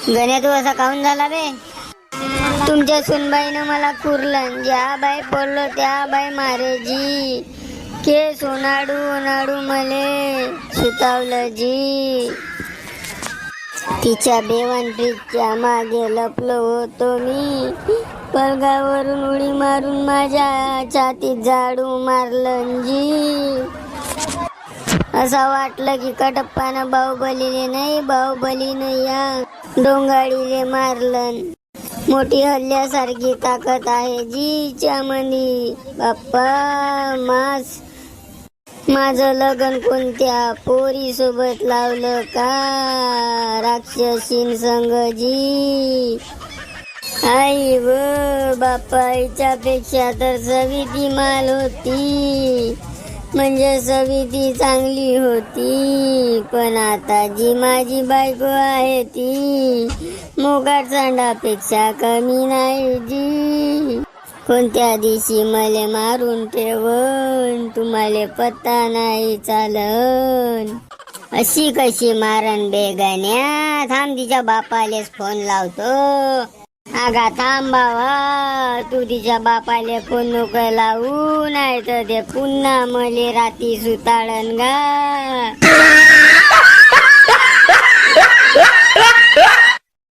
गण्या तू असा काऊन झाला बे? तुमच्या सुनबाईनं मला कुरलं, ज्या बाई पडलो त्या बाई मारे जी. केस उन्हाडू उन्हाडू मले सुतावलं जी. तिच्या बेवन फ्रीजच्या मागे लपलो होतो मी, पलगावरून उडी मारून माझ्या छातीत झाडू मारलं जी. असं वाटलं की कटप्पानं बाहुबलीले नाही, बाहुबलीनं या डोंगाडीले मारलं. मोठी हल्ल्यासारखी ताकद आहे जीच्या मनी. बाप्पा माझं लग्न कोणत्या पोरी सोबत लावलं का? राक्षसीन संग जी. आई व बाप्पा पेक्षा तर सविती माल होती, म्हणजे सविती चांगली होती. पण आता जी माझी बायको आहे ती मोगाट सांडापेक्षा कमी नाही जी. कोणत्या दिवशी मले मारून ठेवन, तुम्हाला पत्ता नाही चालन. अशी कशी मारण बेगान्या? थांब तिच्या बापालेच फोन लावतो. अगा थांब बाबा, तू तिच्या बापाले फोन नको लावू, नाही तर ते पुन्हा मले राती सुताळन गा.